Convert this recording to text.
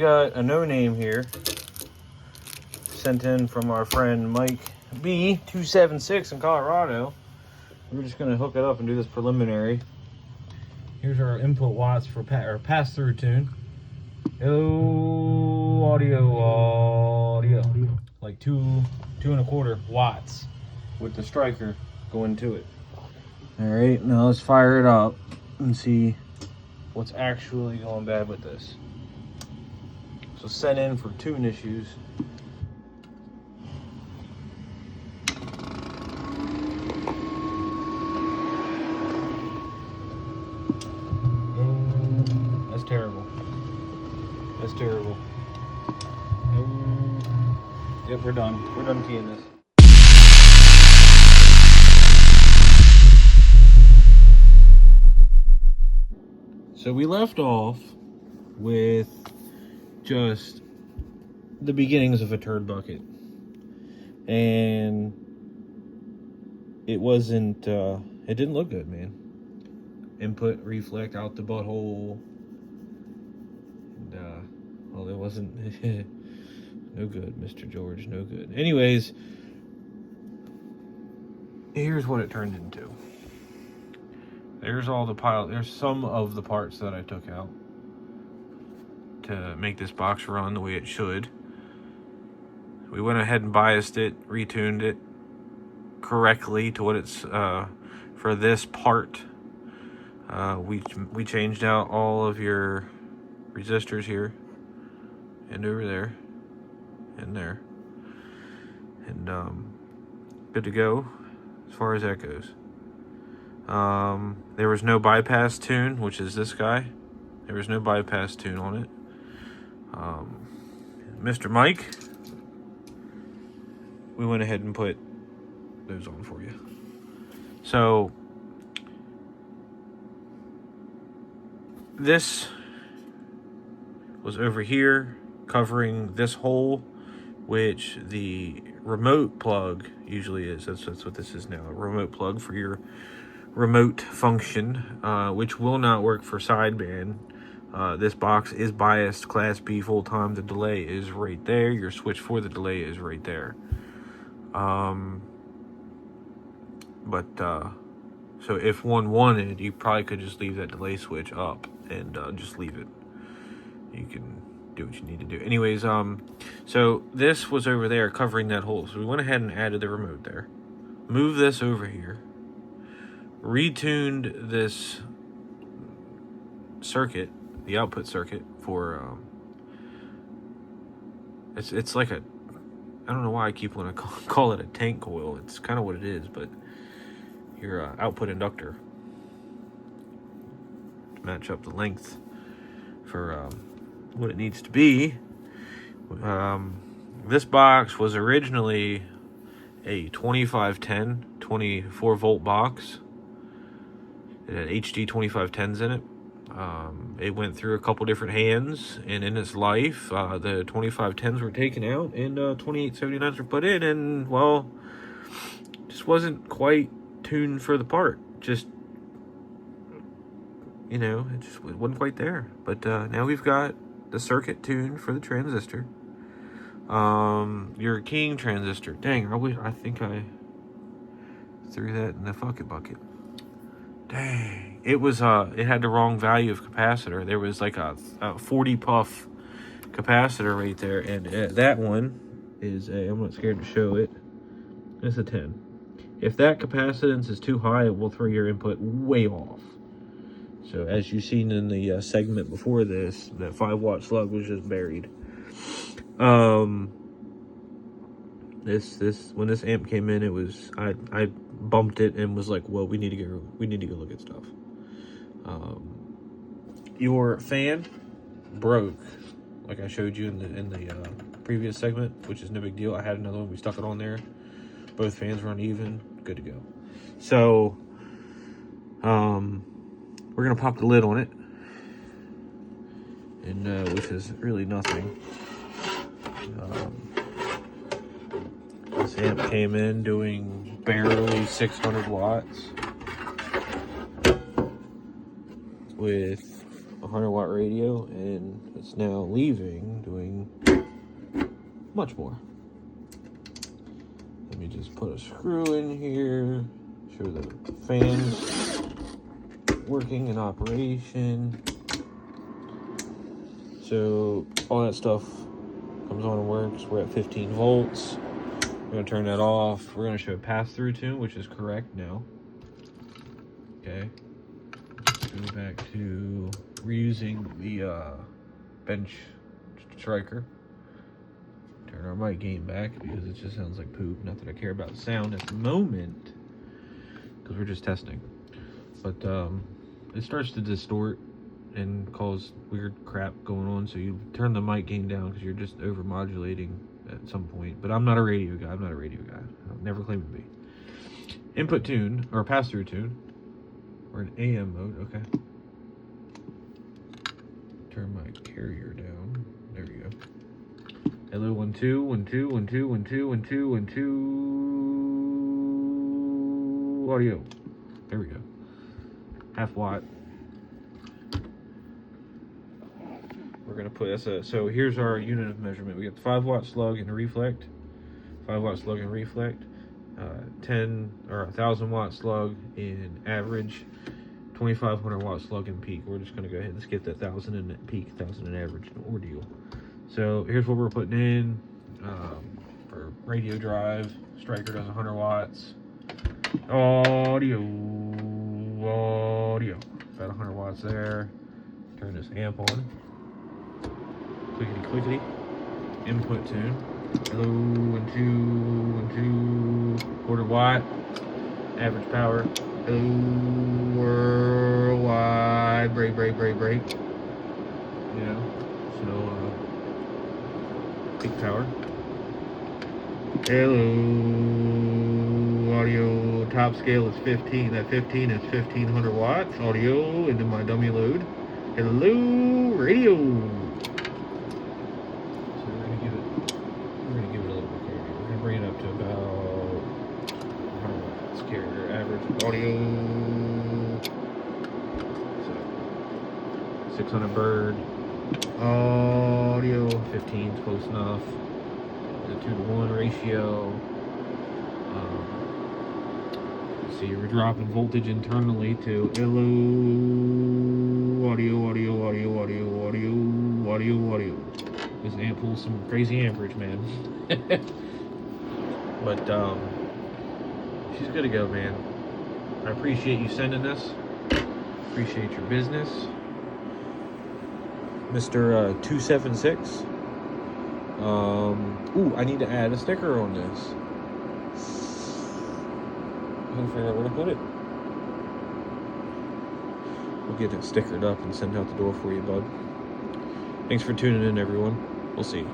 got a no name here sent in from our friend Mike B276 in Colorado. We're just gonna hook it up and do this preliminary. Here's our input watts for pass through tune. Audio. Like 2.25 watts with the striker going to it. All right, now let's fire it up and see what's actually going bad with this. So sent in for tune issues. That's terrible. That's terrible. Yep, we're done. We're done keying this. So we left off with just the beginnings of a turd bucket. And it wasn't, it didn't look good, man. Input reflect out the butthole. And, well, it wasn't, no good, Mr. George, no good. Anyways, here's what it turned into. There's all the there's some of the parts that I took out to make this box run the way it should. We went ahead and biased it, retuned it correctly to what it's for this part. We changed out all of your resistors here and over there and there, and good to go as far as that goes. There was no bypass tune, which is this guy. There was no bypass tune on it. Mr. Mike, we went ahead and put those on for you. So this was over here covering this hole, which the remote plug usually is. That's what this is now, a remote plug for your remote function, which will not work for sideband. This box is biased Class B full time. The delay is right there. Your switch for the delay is right there. So if one wanted, you probably could just leave that delay switch up and just leave it. You can do what you need to do. Anyways, so this was over there covering that hole. So we went ahead and added the remote there. Move this over here. Retuned this circuit, the output circuit for it's like a, I don't know why I keep wanting to call it a tank coil. It's kind of what it is, but your output inductor to match up the length for what it needs to be. This box was originally a 2510 24 volt box. It had HD 2510s in it. It went through a couple different hands, and in its life, the 2510s were taken out and 2879s were put in, and well, just wasn't quite tuned for the part. Just, you know, it wasn't quite there. But now we've got the circuit tuned for the transistor. Your keying transistor. Dang, I think I threw that in the fucking bucket. Dang. It was it had the wrong value of capacitor. There was like a 40 puff capacitor right there, and that one is I'm not scared to show it. It's a 10. If that capacitance is too high, it will throw your input way off. So as you've seen in the segment before this, that 5-watt slug was just buried. This when this amp came in, it was I bumped it and was like, well, we need to go look at stuff. Your fan broke, like I showed you in the previous segment, which is no big deal. I had another one, we stuck it on there. Both fans were uneven, good to go. So we're gonna pop the lid on it, and which is really nothing. This amp came in doing barely 600 watts with 100-watt radio, and it's now leaving, doing much more. Let me just put a screw in here, show the fans working in operation. So all that stuff comes on and works. We're at 15 volts. We're gonna turn that off. We're gonna show pass-through tune, which is correct now. Okay. Let's go back to reusing the bench striker. Turn our mic gain back because it just sounds like poop. Not that I care about sound at the moment, because we're just testing. But it starts to distort and cause weird crap going on. So you turn the mic gain down because you're just over modulating at some point. But I'm not a radio guy. I'm not a radio guy. I'll never claim to be. Input tune or pass-through tune. We're in AM mode. Okay. Turn my carrier down. There we go. Hello, 1 2 1 2 1 2 1 2 1 2 1 2 audio. There we go. Half watt. We're gonna put so here's our unit of measurement. We got the 5-watt slug and reflect, 5-watt slug and reflect, 10 or 1,000-watt slug in average, 2,500-watt slug in peak. We're just gonna go ahead and skip that 1,000 in peak, 1,000 in average ordeal. So here's what we're putting in for radio drive. Striker does 100 watts. Audio. About 100 watts there. Turn this amp on. Clickety. Input tune. Hello, 1 2 1 2. 1/4 watt. Average power. Hello, worldwide. Break. You know, so peak power. Hello, audio. Top scale is 15. That 15 is 1,500 watts. Audio into my dummy load. Hello, radio. So we're gonna give it a little bit carrier. We're gonna bring it up to about 100 watts carrier average audio. So 600 bird. Audio 15 is close enough. The 2-to-1 ratio. See, we're dropping voltage internally to hello audio. This amp pulls some crazy amperage, man. But she's good to go, man. I appreciate you sending this. Appreciate your business, Mr. 276. Ooh, I need to add a sticker on this. I gotta figure out where to put it. We'll get it stickered up and sent out the door for you, bud. Thanks for tuning in, everyone. We'll see you.